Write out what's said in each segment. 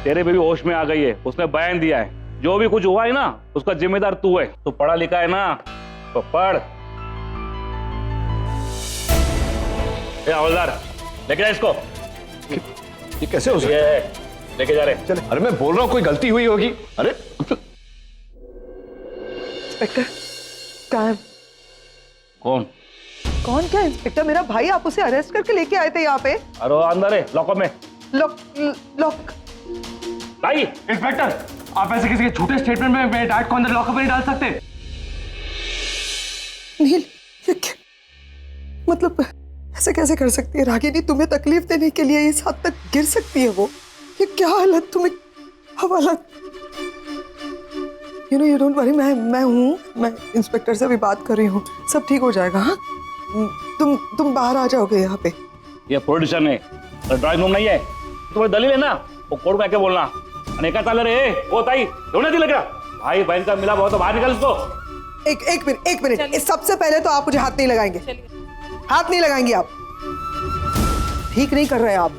तेरे बेबी होश में आ गई है, उसने बयान दिया है, जो भी कुछ हुआ है ना उसका जिम्मेदार तू है। तू पढ़ा लिखा है ना, तो पढ़। ए हवलदार, लेके जा इसको। ये कैसे हो सकता है? लेके जा रहे। चले। अरे मैं बोल रहा हूँ कोई गलती हुई होगी। अरे इंस्पेक्टर कहाँ है? कौन? कौन क्या इंस्पेक्टर? मेरा भाई, आप उसे अरेस्ट करके लेके आए थे यहाँ पे। अरे अंदर है, लॉकअप में। लॉक लॉक भाई इंस्पेक्टर, आप ऐसे किसी के झूठे स्टेटमेंट में मेरे डैड को अंदर लॉकअप में नहीं डाल सकते। नील, ये क्या? मतलब ऐसे कैसे कर सकती है रागिनी? तुम्हें तकलीफ देने के लिए इस हद तक गिर सकती है वो? ये क्या हालत तुम्हें हवालत? यू डोंट वरी, मैं हूँ, मैं इंस्पेक्टर से भी बात कर रही हूँ, सब ठीक हो जाएगा। हाँ, तुम बाहर आ जाओगे यहाँ पे। ये प्रोड्यूसर है, ड्राइंग रूम नहीं है। तुम्हें दलील है ना, वो कोर्ट में आके बोलना। अनेका चाल रे वो ताई रोने दी लग रहा भाई बहन का मिला बहुत, तो बाहर निकल इसको। एक मिनट, सबसे पहले तो आप मुझे हाथ नहीं लगाएंगे, हाथ नहीं लगाएंगे आप। ठीक नहीं कर रहे आप,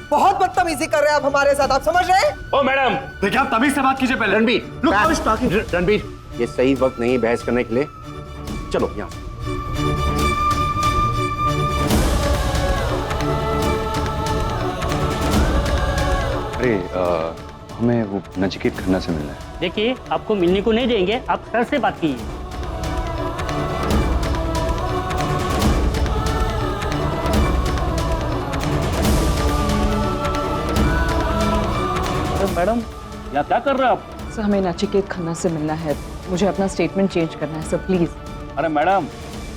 बहुत बदतमीजी कर रहे हैं आप हमारे साथ, आप समझ रहे हैं? ओ मैडम, देखिए आप तमीज से बात कीजिए पहले। रणबीर, ये सही वक्त नहीं बहस करने के लिए। चलो यहाँ से। अरे हमें वो नचिकेत खन्ना से मिलना है। देखिए, आपको मिलने को नहीं देंगे, आप सर से बात कीजिए। मैडम यहाँ क्या कर रहे हो आप? सर, हमें नचिकेत खन्ना से मिलना है, मुझे अपना स्टेटमेंट चेंज करना है सर, प्लीज। अरे मैडम,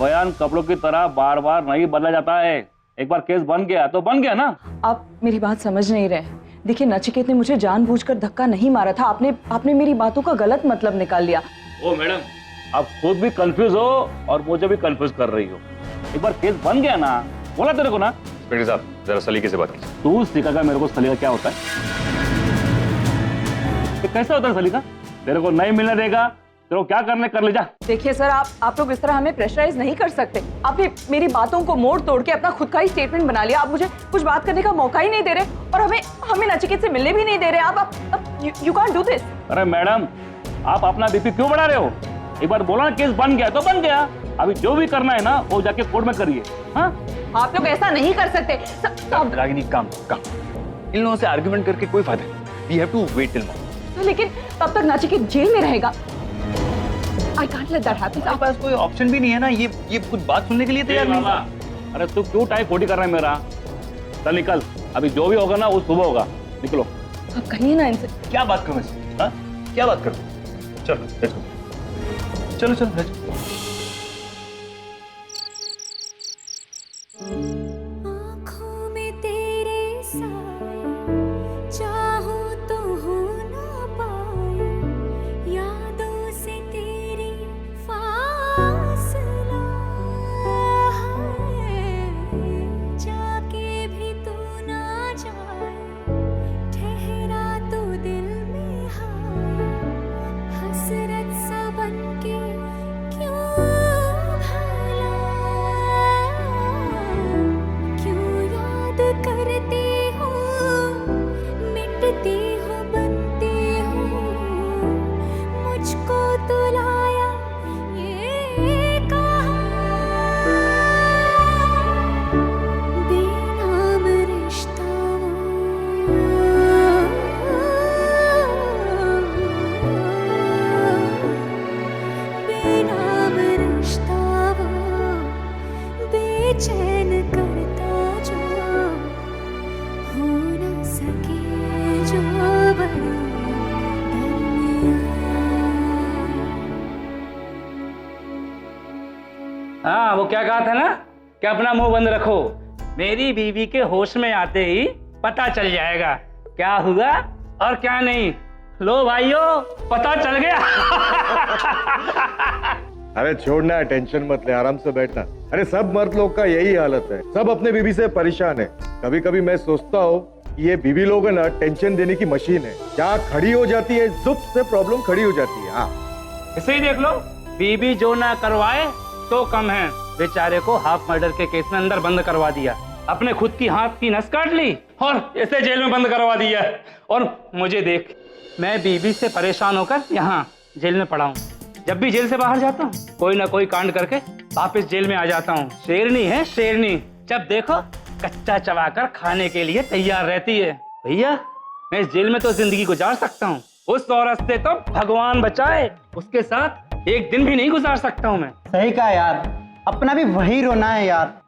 बयान कपड़ों की तरह बार बार नहीं बदला जाता है। एक बार केस बन गया तो बन गया ना। आप मेरी बात समझ नहीं रहे। देखिए, नचिकेत ने मुझे जानबूझकर धक्का नहीं मारा था, आपने मेरी बातों का गलत मतलब निकाल लिया। ओ मैडम, आप खुद भी कंफ्यूज हो और मुझे भी कंफ्यूज कर रही हो। एक बार केस बन गया ना, बोला तेरे को ना। इंस्पेक्टर साहब, जरा सलीके से बात कीजिए। तू सिखाएगा मेरे को सलीका क्या होता है? तो कैसा होता है सलीका? तेरे को नहीं मिलने देगा, तेरे को क्या करने कर ले जा। देखिए सर, आप लोग इस तरह हमें प्रेशराइज नहीं कर सकते। आपने मेरी बातों को मोड़ तोड़ के अपना खुद का ही स्टेटमेंट बना लिया। आप मुझे कुछ बात करने का मौका ही नहीं दे रहे और हमें नचिकेत से मिलने भी नहीं दे रहे। आप यू कांट डू दिस। अरे मैडम, आप अपना बीपी क्यों बढ़ा रहे हो? एक बार बोला ना केस बन गया तो बन गया। अभी जो भी करना है ना वो जाके कोर्ट में करिए। हाँ, आप लोग ऐसा नहीं कर सकते। रागिनी, काम। इन लोगों से आर्गुमेंट करके कोई फायदा नहीं। We have to wait till morning. लेकिन तब तक नचिकेत जेल में रहेगा। I can't let that happen. आपके पास कोई ऑप्शन भी नहीं है ना, ये कुछ बात सुनने के लिए तैयार नहीं। अरे तू क्यों टाइप खोटी कर रहा है मेरा? चल निकल, अभी जो भी होगा ना वो सुबह होगा। निकलो। आप कहिए ना इनसे। क्या बात करूं मैं? हाँ, क्या बात करूं? चलो लेट्स गो। चलो लेट्स गो। हाँ, वो क्या कहा था ना कि अपना मुंह बंद रखो। मेरी बीवी के होश में आते ही पता चल जाएगा क्या हुआ और क्या नहीं। लो भाइयों, पता चल गया। अरे छोड़ना, टेंशन मत ले, आराम से बैठना। अरे सब मर्द लोग का यही हालत है, सब अपने बीवी से परेशान है। कभी कभी मैं सोचता हूँ ये बीवी लोग है ना, टेंशन देने की मशीन है। क्या खड़ी हो जाती है, जुप से प्रॉब्लम खड़ी हो जाती है। हाँ, इसे ही देख लो, बीबी जो ना करवाए तो कम है, बेचारे को हाफ मर्डर के केस में अंदर बंद करवा दिया। अपने खुद की हाथ की नस काट ली और इसे जेल में बंद करवा दिया। और मुझे देख, मैं बीबी से परेशान होकर यहाँ जेल में पड़ा हूँ। जब भी जेल से बाहर जाता हूँ कोई ना कोई कांड करके वापस जेल में आ जाता हूँ। शेरनी है शेरनी, जब देखो कच्चा चबाकर खाने के लिए तैयार रहती है। भैया मैं इस जेल में तो जिंदगी गुजार सकता हूँ, उस औरत से तो भगवान बचाए उसके साथ एक दिन भी नहीं गुजार सकता हूँ मैं। सही कहा यार, अपना भी वही रोना है यार।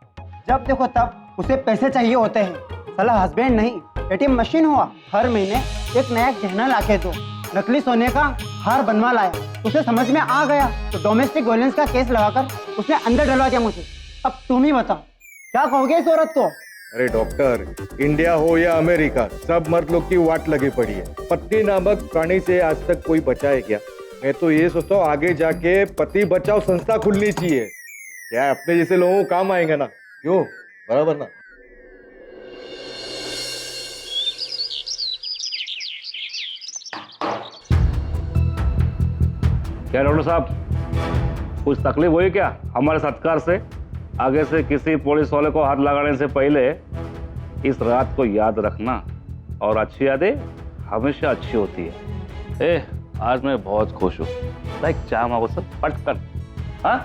जब देखो तब उसे पैसे चाहिए होते हैं। साला हस्बैंड नहीं एटीएम मशीन हुआ, हर महीने एक नया गहना लाके दो। नकली सोने का हार बनवा लाया, उसे समझ में आ गया तो डोमेस्टिक वायलेंस का केस लगाकर उसने अंदर डलवा दिया मुझे। अब तुम ही बताओ क्या कहोगे इस औरत को? अरे डॉक्टर, इंडिया हो या अमेरिका, सब मर्द लोग की वाट लगी पड़ी है। पत्नी नामक प्राणी से आज तक कोई बचा है क्या? मैं तो ये सोचता हूँ आगे जाके पति बचाओ संस्था खुलनी चाहिए। क्या अपने जैसे लोगों को काम आएंगे ना? क्यों? बराबर ना? क्या डॉक्टर साहब, कुछ तकलीफ हुई क्या हमारे सत्कार से? आगे से किसी पुलिस वाले को हाथ लगाने से पहले इस रात को याद रखना, और अच्छी यादें हमेशा अच्छी होती है। आज मैं बहुत खुश हूँ। लाइक चाह मांगो सब पट कर। हाँ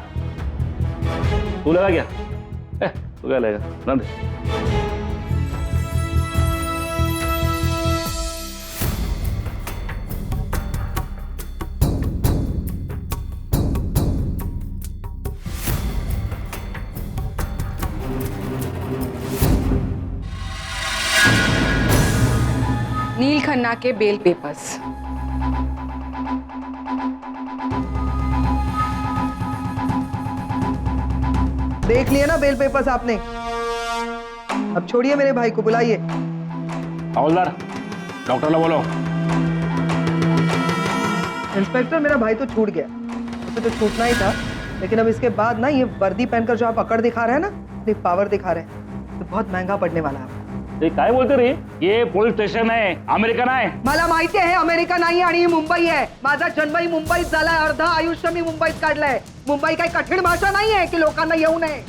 तू लगा क्या? तू क्या लेगा? नंद नील खन्ना के बेल पेपर्स। देख लिए ना बेल पेपर्स आपने? अब छोड़िए मेरे भाई को, बुलाइए। हवलदार, डॉक्टर लो बोलो। इंस्पेक्टर, मेरा भाई तो छूट गया, उसे तो छूटना ही था, लेकिन अब इसके बाद ना ये वर्दी पहनकर जो आप अकड़ दिखा रहे हैं ना, अपनी पावर दिखा रहे हैं, तो बहुत महंगा पड़ने वाला है। ये काय बोलते रे? ये पोलीस स्टेशन आहे, अमेरिकन आहे। मला माहिती आहे अमेरिका नाही आणि ही मुंबई आहे। माझा जन्मही मुंबईत झालाय, अर्ध आयुष्य मी मुंबईत काढलंय। मुंबई काही कठीण भाषा नाही आहे की लोकांना येऊ नये।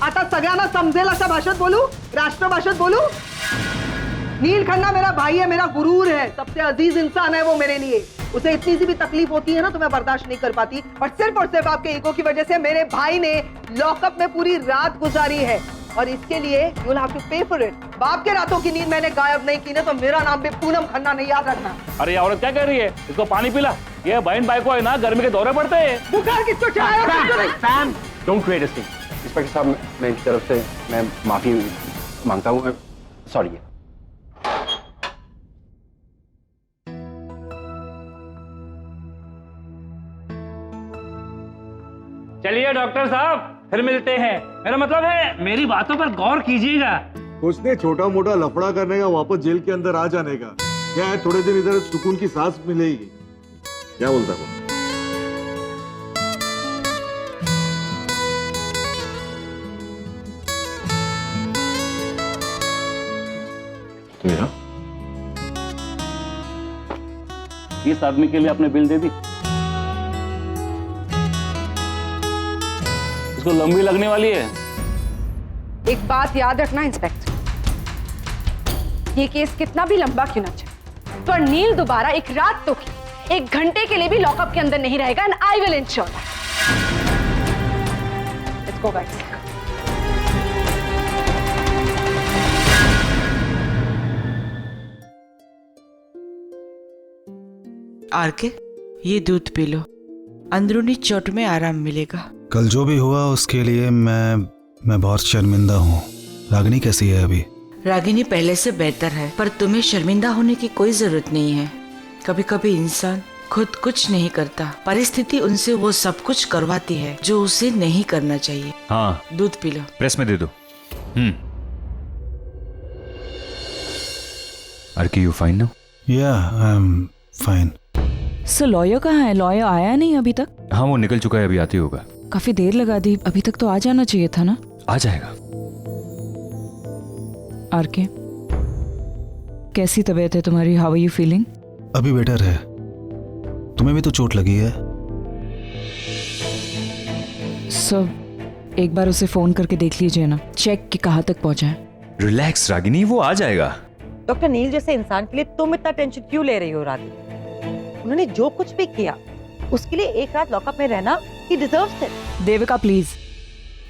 आता सगळ्यांना समजेल अशा भाषेत बोलू, राष्ट्र भाषेत बोलू? नील खन्ना मेरा भाई है, मेरा गुरूर है, सबसे अजीज इंसान है वो मेरे लिए। उसे इतनी सी भी तकलीफ होती है ना तो मैं बर्दाश्त नहीं कर पाती, और सिर्फ आपके ईगो की वजह से मेरे भाई ने लॉकअप में पूरी रात गुजारी है, और इसके लिए यू विल हैव टू पे फॉर इट। बाप के रातों की नींद मैंने गायब नहीं की ना तो मेरा नाम भी पूनम खन्ना नहीं, याद रखना। अरे औरत क्या कह रही है? इसको पानी पिला। ये बहन भाई को है ना गर्मी के दौरे पड़ते हैं। बुखार किसको चढ़ाया? Don't create a scene. Inspector साहब, मैं इनकी तरफ से मैं माफी मांगता हूँ। सॉरी। चलिए डॉक्टर साहब फिर मिलते हैं। मेरा मतलब है मेरी बातों पर गौर कीजिएगा। कुछ नहीं, छोटा मोटा लफड़ा करने का, वापस जेल के अंदर आ जाने का। क्या है, थोड़े दिन इधर सुकून की सांस मिलेगी। क्या बोलता है? मेरा इस आदमी के लिए आपने बिल दे दी? इसको लंबी लगने वाली है। एक बात याद रखना इंस्पेक्टर, ये केस कितना भी लंबा क्यों ना चले, पर नील दोबारा एक रात तो की, एक घंटे के लिए भी लॉकअप के अंदर नहीं रहेगा, and I will ensure that. Let's go back. RK, ये दूध पी लो, अंदरूनी चोट में आराम मिलेगा। कल जो भी हुआ उसके लिए मैं बहुत शर्मिंदा हूँ। रागिनी कैसी है अभी? रागिनी पहले से बेहतर है, पर तुम्हें शर्मिंदा होने की कोई जरूरत नहीं है। कभी कभी इंसान खुद कुछ नहीं करता, परिस्थिति उनसे वो सब कुछ करवाती है जो उसे नहीं करना चाहिए। हाँ, दूध पी लो। प्रेस में दे दो। RK, you fine now? Yeah I am fine. Sir lawyer कहाँ है? लॉयर आया नहीं अभी तक? हाँ, वो निकल चुका है, अभी आते होगा। काफी देर लगा दी, अभी तक तो आ जाना चाहिए था ना। आ जाएगा। आरके, कैसी तबीयत है तुम्हारी? How are you feeling? अभी बेटर है। तुम्हें भी तो चोट लगी है। सर एक बार उसे फोन करके देख लीजिए ना, चेक कि कहाँ तक पहुंचा है। रिलैक्स रागिनी, वो आ जाएगा। डॉक्टर नील जैसे इंसान के लिए तुम इतना टेंशन क्यों ले रही हो रागिनी? उन्होंने जो कुछ भी किया उसके लिए एक रात लॉकअप में रहना ही डिजर्व्स इट। देविका प्लीज,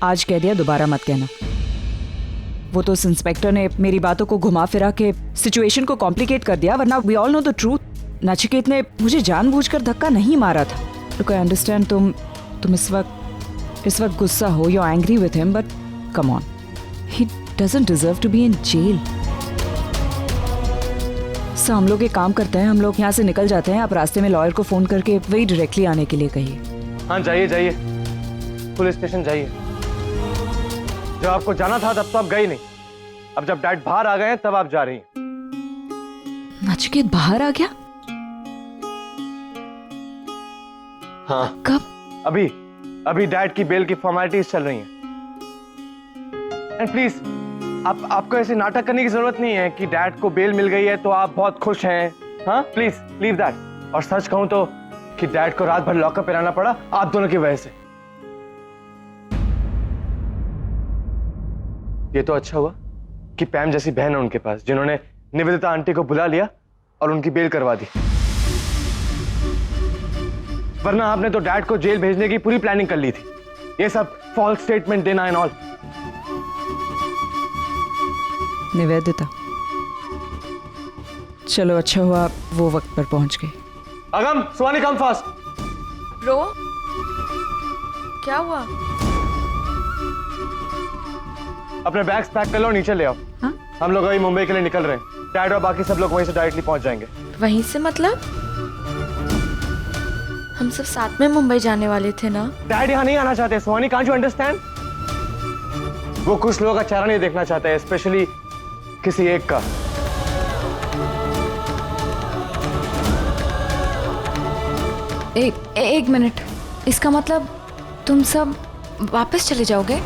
आज कह दिया, दोबारा मत कहना। वो तो उस इंस्पेक्टर ने मेरी बातों को घुमा फिरा के सिचुएशन को कॉम्प्लिकेट कर दिया, वरना we all know the truth. Nachiket ने मुझे जानबूझकर धक्का नहीं मारा था। लुक आई अंडरस्टैंड तुम इस वक्त गुस्सा हो, you are angry with him, but come on, he doesn't deserve to be in jail. So हम लोग एक काम करते हैं, हम लोग यहाँ से निकल जाते हैं। आप रास्ते में लॉयर को फोन करके वही डायरेक्टली आने के लिए कहिए। हाँ जाइए जाइए, पुलिस स्टेशन जाइए। जब आपको जाना था तब तो आप गई नहीं, अब जब डैड बाहर आ गए हैं तब आप जा रही हैं। नचिकेत बाहर आ गया? हाँ कब? अभी डैड की बेल की फॉर्मेलिटीज चल रही हैं। एंड प्लीज आपको ऐसे नाटक करने की जरूरत नहीं है कि डैड को बेल मिल गई है तो आप बहुत खुश हैं। हाँ प्लीज लीव दैट। और सच कहूं तो कि डैड को रात भर लॉकअप में रहना पड़ा आप दोनों की वजह से। ये तो अच्छा हुआ कि पैम जैसी बहन है उनके पास, जिन्होंने निवेदिता आंटी को बुला लिया और उनकी बेल करवा दी, वरना आपने तो डैड को जेल भेजने की पूरी प्लानिंग कर ली थी। ये सब फॉल्स स्टेटमेंट देना एंड ऑल। निवेदिता, चलो अच्छा हुआ वो वक्त पर पहुंच गई। अगम, सुहानी कम फास्ट। ब्रो, क्या हुआ? अपने बैग्स पैक कर लो, नीचे ले आओ। हाँ? हम लोग अभी मुंबई के लिए निकल रहे हैं। डैड और बाकी सब लोग वहीं से डायरेक्टली पहुंच जाएंगे। वहीं से मतलब? हम सब साथ में मुंबई जाने वाले थे ना? डैड यहाँ नहीं आना चाहते सुहानी, कांट यू अंडरस्टैंड? वो कुछ लोगों का चेहरा नहीं देखना चाहते हैं, स्पेशली किसी एक का। एक मिनट, इसका मतलब तुम सब वापस चले जाओगे?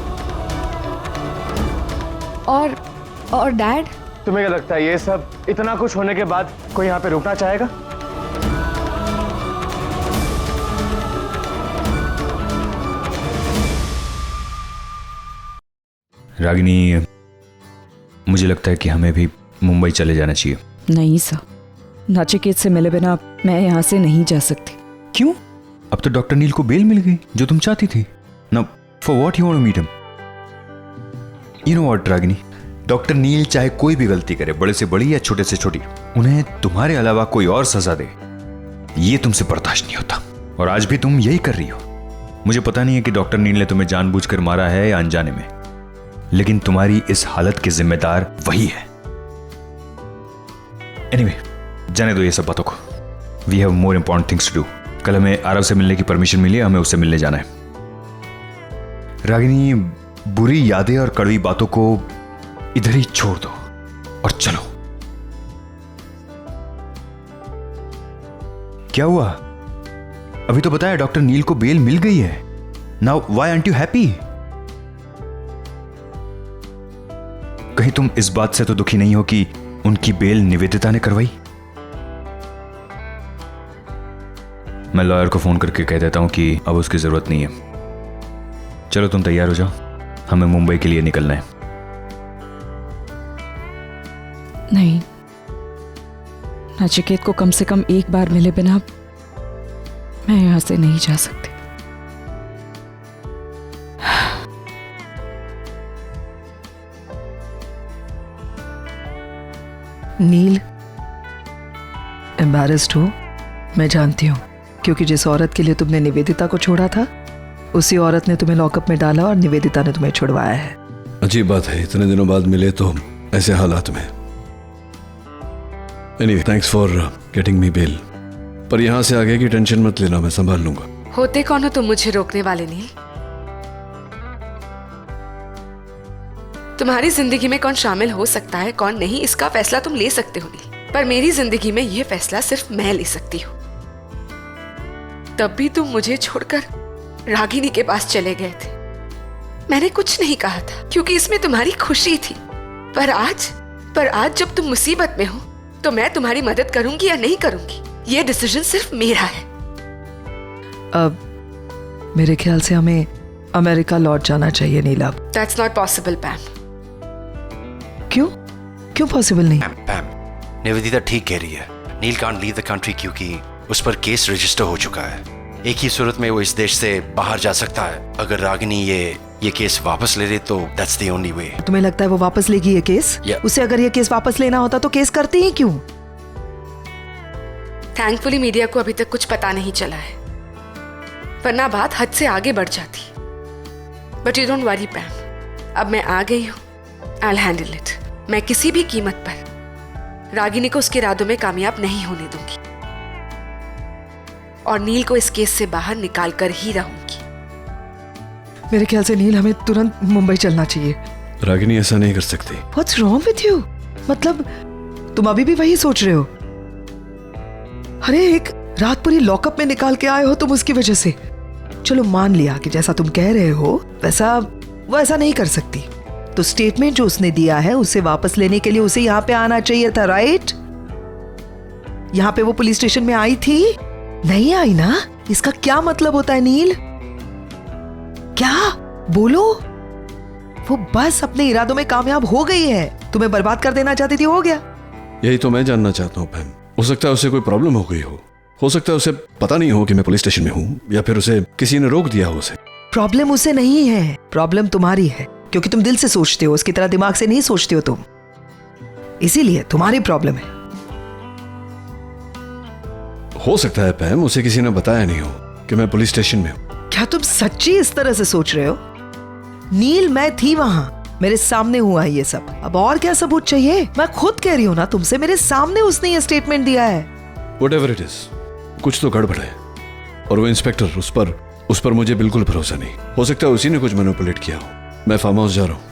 और डैड? तुम्हें क्या लगता है ये सब इतना कुछ होने के बाद कोई यहाँ पे रुकना चाहेगा? रागिनी, मुझे लगता है कि हमें भी मुंबई चले जाना चाहिए। नहीं सर, नचिकेत से मिले बिना मैं यहाँ से नहीं जा सकती। क्यों? अब तो डॉक्टर नील को बेल मिल गई जो तुम चाहती थी। Now for what you want to meet him? You know what Ragini, doctor Neel चाहे कोई भी गलती करे, बड़े से बड़ी या छोटे से छोटी, उन्हें तुम्हारे अलावा कोई और सजा दे, ये तुमसे बर्दाश्त नहीं होता। और आज भी तुम यही कर रही हो। मुझे पता नहीं है कि डॉक्टर नील ने तुम्हें जानबूझकर मारा है या अनजाने में, लेकिन तुम्हारी इस हालत के जिम्मेदार वही है। एनीवे, जाने दो ये सब बातों को। We have more important things to do. कल हमें आरव से मिलने की परमिशन मिली है, हमें उससे मिलने जाना है। रागिनी, बुरी यादें और कड़वी बातों को इधर ही छोड़ दो और चलो। क्या हुआ? अभी तो बताया डॉक्टर नील को बेल मिल गई है। Now why aren't you happy? कहीं तुम इस बात से तो दुखी नहीं हो कि उनकी बेल निवेदिता ने करवाई? मैं लॉयर को फोन करके कह देता हूं कि अब उसकी जरूरत नहीं है। चलो तुम तैयार हो जाओ, हमें मुंबई के लिए निकलना है। नहीं, नचिकेत को कम से कम एक बार मिले बिना मैं यहां से नहीं जा सकती। नील, एम्बैरेस्ड हो, मैं जानती हूँ, क्योंकि जिस औरत के लिए तुमने निवेदिता को छोड़ा था, उसी औरत ने तुम्हें लॉकअप में डाला और निवेदिता ने तुम्हें छुड़वाया है। अजीब बात है, इतने दिनों बाद मिले तो ऐसे हालात में। Anyway, thanks for getting me bail. पर यहाँ से आगे की टेंशन मत लेना, मैं संभाल लूंगा। होते कौन हो तुम मुझे रोकने वाले? नील, तुम्हारी जिंदगी में कौन शामिल हो सकता है कौन नहीं, इसका फैसला तुम ले सकते हो नील, पर मेरी जिंदगी में यह फैसला सिर्फ मैं ले सकती हूँ। तब भी तुम मुझे छोड़कर रागिनी के पास चले गए थे। मैंने कुछ नहीं कहा था क्योंकि इसमें तुम्हारी खुशी थी। पर आज जब तुम मुसीबत में हो तो मैं तुम्हारी मदद करूंगी या नहीं करूंगी, यह डिसीजन सिर्फ मेरा है। अब मेरे ख्याल से हमें अमेरिका लौट जाना चाहिए नीला। That's not possible, पैम। क्यों क्यों पॉसिबल नहीं? पैम, निवेदिता ठीक कह रही है। नील कांट लीव द कंट्री क्योंकि उस पर केस रजिस्टर हो चुका है। एक ही सूरत में वो इस देश से बाहर जा सकता है। अगर रागिनी ये केस वापस ले ले तो दैट्स द ओनली वे। तुम्हें लगता है वो वापस लेगी ये केस? उसे अगर ये केस वापस लेना होता तो केस करती ही क्यों? थैंकफुली मीडिया को अभी तक कुछ पता नहीं चला है, वरना बात हद से आगे बढ़ जाती। बट यू डोंट वरी पैम, अब मैं आ गई हूँ। I will handle it. मैं किसी भी कीमत पर रागिनी को उसके इरादों में कामयाब नहीं होने दूंगी और नील को इस केस से बाहर निकाल कर ही रहूंगी। मेरे ख्याल से नील हमें तुरंत मुंबई चलना चाहिए। रागिनी ऐसा नहीं कर सकती। What's wrong with you? मतलब तुम अभी भी वही सोच रहे हो? अरे एक रात पूरी लॉकअप में निकाल के आए हो तुम उसकी वजह से। चलो मान लिया कि जैसा तुम कह रहे हो वैसा वो ऐसा नहीं कर सकती, तो स्टेटमेंट जो उसने दिया है उसे वापस लेने के लिए उसे यहाँ पे आना चाहिए था, राइट? यहाँ पे वो पुलिस स्टेशन में आई थी, नहीं आई ना? इसका क्या मतलब होता है नील? क्या बोलो? वो बस अपने इरादों में कामयाब हो गई है। तुम्हें बर्बाद कर देना चाहती थी, हो गया। यही तो मैं जानना चाहता हूँ पैम। हो सकता है उसे कोई प्रॉब्लम हो गई हो सकता है उसे पता नहीं हो कि मैं पुलिस स्टेशन में हूँ, या फिर उसे किसी ने रोक दिया हो। उसे प्रॉब्लम उसे नहीं है, प्रॉब्लम तुम्हारी है, क्योंकि तुम दिल से सोचते हो, उसकी तरह दिमाग से नहीं सोचते हो तुम, इसीलिए तुम्हारी प्रॉब्लम है। हो सकता है पैम उसे किसी ने बताया नहीं हो कि मैं पुलिस स्टेशन में हूँ। क्या तुम सच्ची इस तरह से सोच रहे हो? नील, मैं थी वहां, मेरे सामने हुआ ये सब। अब और क्या सबूत चाहिए? मैं खुद कह रही हूँ ना तुमसे, मेरे सामने उसने ये स्टेटमेंट दिया है। Whatever it is, कुछ तो गड़बड़ है। और वो इंस्पेक्टर, उस पर मुझे बिल्कुल भरोसा नहीं। हो सकता है उसी ने कुछ मैनिपुलेट किया हो। मैं फार्म हाउस जा रहा हूँ।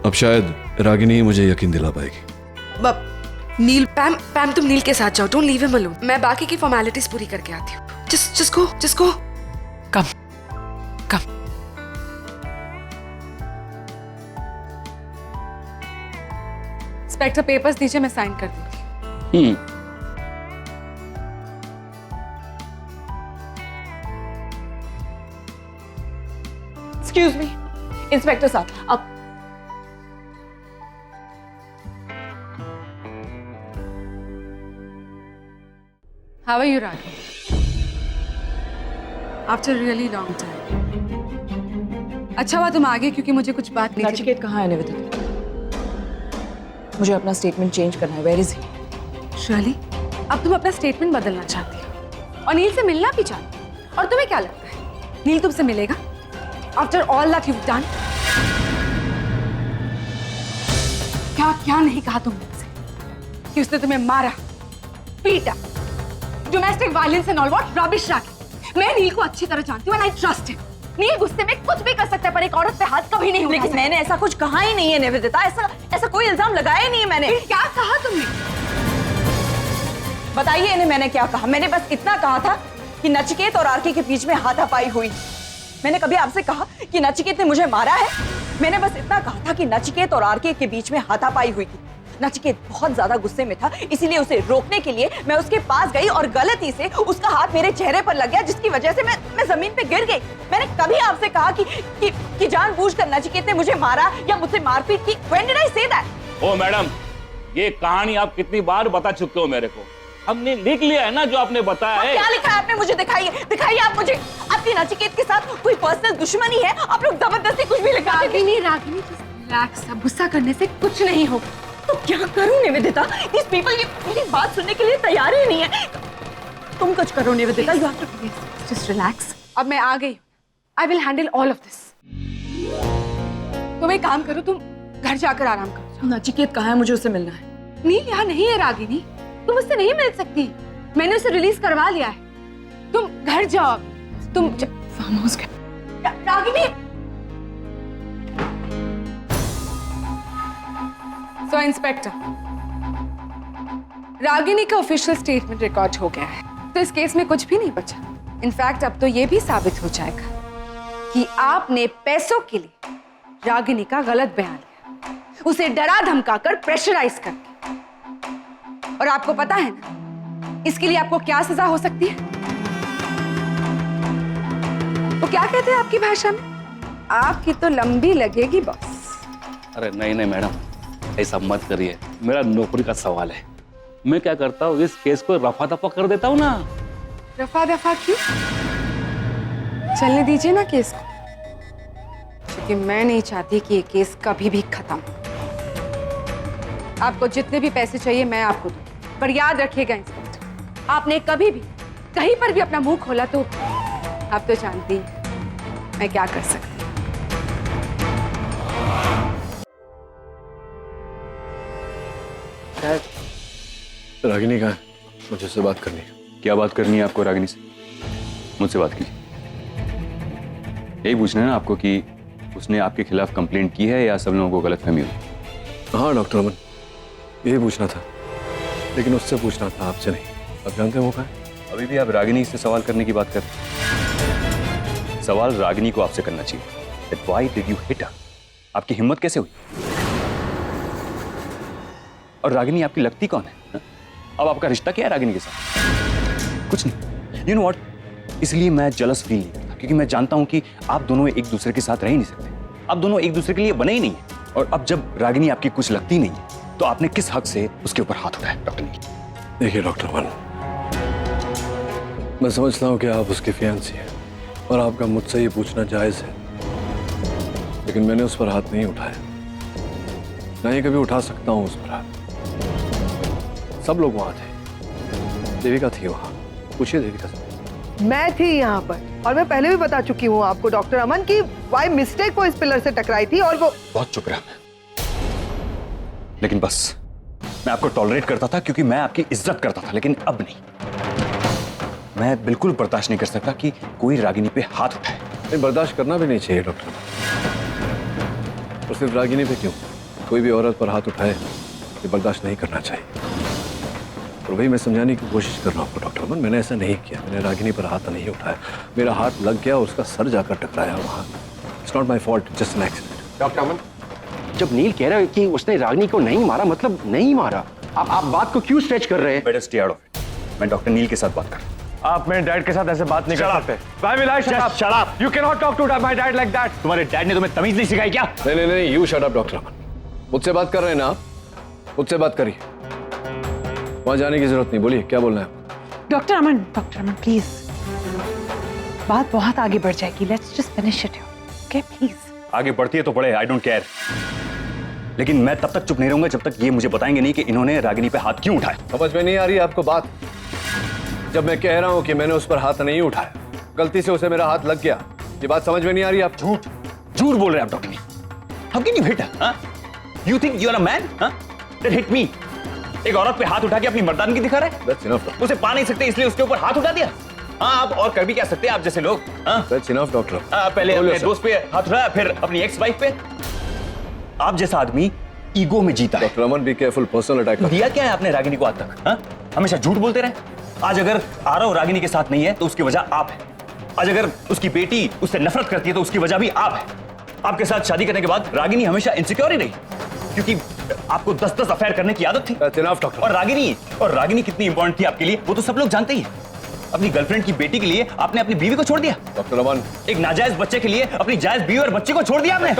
अब शायद रागिनी ही मुझे यकीन दिला पाएगी। नील, पैम तुम नील के साथ जाओ, डोंट लीव हिम अलोन। मैं बाकी की फॉर्मेलिटीज पूरी करके आती हूँ। जिसको कम इंस्पेक्टर, पेपर्स दीजिए, मैं साइन कर देती हूँ। एक्सक्यूज मी इंस्पेक्टर साहब, आप How are you, Ragini? After a really long time. अच्छा हुआ तुम आ गए, क्योंकि मुझे कुछ बात नहीं। नचिकेत कहाँ है निवेदिता? मुझे अपना स्टेटमेंट चेंज करना है। Where is he? शर्ली, अब तुम अपना स्टेटमेंट बदलना चाहती हो और नील से मिलना भी चाहती हो, और तुम्हें क्या लगता है नील तुमसे मिलेगा? After all that you've done? क्या नहीं कहा तुमने उसे कि उसने तुम्हें मारा, पीटा, domestic violence and all? What rubbish Ragi. मैं नील को अच्छी तरह जानती हूँ and I trust him. Neel गुस्से में कुछ भी कर सकता है, पर एक औरत पे हाथ कभी नहीं उठा सकता। लेकिन मैंने ऐसा कुछ कहा ही नहीं है निवेदिता, ऐसा कोई इल्जाम लगाया ही नहीं है मैंने। क्या कहा तुमने? बताइए इन्हें मैंने क्या कहा। मैंने बस इतना कहा था कि नचिकेत और आरके के बीच में हाथापाई हुई। मैंने कभी आपसे कहा कि नचिकेत ने मुझे मारा है? मैंने बस इतना कहा था कि नचिकेत और आरके के बीच में हाथापाई हुई थी। नचिकेत बहुत ज्यादा गुस्से में था, इसीलिए उसे रोकने के लिए मैं उसके पास गई और गलती से उसका हाथ मेरे चेहरे पर लग गया, जिसकी वजह से मैं जमीन पे गिर गई। मैंने कभी आपसे कहा कि जानबूझकर नचिकेत ने मुझे मारा या मुझसे मारपीट की? When did I say that? Oh madam, ये कहानी आप कितनी बार बता चुके हो मेरे को। हमने लिख लिया है ना जो आपने बताया है। क्या लिखा है आपने? मुझे दिखाइए आप मुझे। आपकी नचिकेत के साथ कोई पर्सनल दुश्मनी है? आप लोग जबरदस्ती कुछ भी लिखा। रागिनी, रिलैक्स, अब गुस्सा करने से कुछ नहीं होगा। तो क्या करूं निवेदिता? These people ये मेरी बात सुनने के लिए तैयार ही नहीं है। तुम कुछ करो Nivedita. You have to just relax. अब मैं आ गई। I will handle all of this. तुम एक काम करो, तुम घर जाकर आराम करो। नचिकेत कहाँ है? मुझे उससे मिलना है। नील यहाँ नहीं है रागिनी, तुम उससे नहीं मिल सकती। मैंने उसे रिलीज करवा लिया है। तुम घर जाओ। तुम फार्म हाउस गए। रागिनी, सो इंस्पेक्टर, रागिनी का ऑफिशियल स्टेटमेंट रिकॉर्ड हो गया है, तो इस केस में कुछ भी नहीं बचा। इनफैक्ट अब तो ये भी साबित हो जाएगा कि आपने पैसों के लिए रागिनी का गलत बयान लिया, उसे डरा धमकाकर प्रेशराइज करके। और आपको पता है ना इसके लिए आपको क्या सजा हो सकती है? वो क्या कहते हैं आपकी भाषा में? आपकी तो लंबी लगेगी बॉस। अरे नहीं मैडम, ऐसा मत करिए, मेरा नौकरी का सवाल है। मैं क्या करता हूँ, इस केस को रफा दफा कर देता हूँ ना। रफा दफा क्यों? चलने दीजिए ना केस को, क्योंकि मैं नहीं चाहती कि ये केस कभी भी खत्म हो। आपको जितने भी पैसे चाहिए मैं आपको दूं, पर याद रखिएगा इंस्पेक्टर, आपने कभी भी कहीं पर भी अपना मुंह खोला तो आप तो जानती हैं मैं क्या कर सकती हूँ। रागिनी कहाँ है? मुझे उससे बात करनी है। क्या बात करनी है आपको रागिनी से? मुझसे बात कीजिए। यही पूछना है ना आपको कि उसने आपके खिलाफ कंप्लेंट की है या सब लोगों को गलतफहमी हुई? हाँ डॉक्टर अमन, यही पूछना था, लेकिन उससे पूछना था, आपसे नहीं। आप जानते हैं वो कहाँ है? अभी भी आप रागिनी से सवाल करने की बात कर रहे हैं। सवाल रागिनी को आपसे करना चाहिए। That why did you hit her? आपकी हिम्मत कैसे हुई? और रागिनी आपकी लगती कौन है? हा? अब आपका रिश्ता क्या है रागिनी के साथ? कुछ नहीं। You know what? इसलिए मैं जलस फील नहीं करता, क्योंकि मैं जानता हूं कि आप दोनों एक दूसरे के साथ रह ही नहीं सकते। आप दोनों एक दूसरे के लिए बने ही नहीं है। और अब जब रागिनी आपकी कुछ लगती नहीं है, तो आपने किस हक से उसके ऊपर हाथ उठाया डॉक्टर नील? देखिए डॉक्टर अमन, मैं समझता हूँ कि आप उसकी फियांसी हैं और आपका मुझसे ये पूछना जायज है, लेकिन मैंने उस पर हाथ नहीं उठाया, ना ही कभी उठा सकता हूँ उस पर हाथ। सब लोग वहां थे, देविका थी वहां, पूछिए देविका से। मैं थी यहाँ पर और मैं पहले भी बता चुकी हूँ आपको डॉक्टर अमन की बाय मिस्टेक वो इस पिलर से टकराई थी और वो। बहुत चुप रहा, लेकिन बस मैं आपको टॉलरेट करता था क्योंकि मैं आपकी इज्जत करता था, लेकिन अब नहीं। मैं बिल्कुल बर्दाश्त नहीं कर सकता कि कोई रागिनी पे हाथ उठाए। नहीं, बर्दाश्त करना भी नहीं चाहिए डॉक्टर, और सिर्फ रागिनी पे क्यों, कोई भी औरत पर हाथ उठाए ये बर्दाश्त नहीं करना चाहिए। और वही मैं समझाने की कोशिश कर रहा हूँ आपको डॉक्टर अमन, मैंने ऐसा नहीं किया, मैंने रागिनी पर हाथ नहीं उठाया, मेरा हाथ लग गया और उसका सर जाकर टकराया वहाँ। It's not my fault, just an accident. Doctor Aman, जब नील कह रहा है कि उसने रागिनी को नहीं मारा, मतलब नहीं मारा, आप बात को क्यों स्ट्रेच कर रहे हैं? Better stay out of it. मैं डॉक्टर नील के साथ बात कर रहा हूँ। आप मेरे डैड के साथ ऐसे बात नहीं कर सकते। Why will I shut up? Shut up. You cannot talk to my dad like that. तुम्हारे डैड ने तुम्हें तमीज नहीं सिखाई क्या? नहीं नहीं नहीं, यू शट अप डॉक्टर अमन। मुझसे बात कर रहे हैं ना आप, मुझसे बात करिए, वहां जाने की जरूरत नहीं। बोलिए क्या बोलना है आपको? डॉक्टर अमन प्लीज, बात बहुत आगे बढ़ जाएगी। Let's just finish it, okay please. आगे बढ़ती है तो बढ़े, आई डोंट केयर, लेकिन मैं तब तक चुप नहीं रहूंगा जब तक ये मुझे बताएंगे नहीं कि इन्होंने रागिनी पे हाथ क्यों उठाया। समझ में नहीं आ रही है आपको बात? जब मैं कह रहा हूं कि मैंने उस पर हाथ नहीं उठाया, गलती से उसे मेरा हाथ लग गया, ये बात समझ में नहीं आ रही? आप झूठ बोल रहे हैं आप doctor. How can you hit her? You think you are a man? That hit me. एक औरत पे हाथ उठा के अपनी मर्दानगी दिखा रहे? That's enough. उसे पा नहीं सकते इसलिए उसके ऊपर हाथ उठा दिया? हाँ, आप और कर भी क्या सकते हैं आप जैसे लोग? That's enough, doctor. पहले अपने दोस्त पे हाथ उठाया, फिर अपनी एक्स वाइफ पे। आप जैसा आदमी ईगो में जीता है। Doctor Aman, be careful, personal attack. दिया क्या है आपने रागिनी को आज तक? हमेशा झूठ बोलते रहे। आज अगर आरव रागिनी के साथ नहीं है तो उसकी वजह आप है। आज अगर उसकी बेटी उससे नफरत करती है तो उसकी वजह भी आप है। आपके साथ शादी करने के बाद रागिनी हमेशा इनसिक्योर ही रही, क्योंकि आपको 10-10 अफेयर करने की आदत थी। और रागिनी कितनी इंपॉर्टेंट थी आपके लिए वो तो सब लोग जानते ही हैं। अपनी गर्लफ्रेंड की बेटी के लिए आपने अपनी बीवी को छोड़ दिया। डॉक्टर अमन, एक नाजायज बच्चे के लिए अपनी जायज बीवी और बच्चे को छोड़ दिया आपने।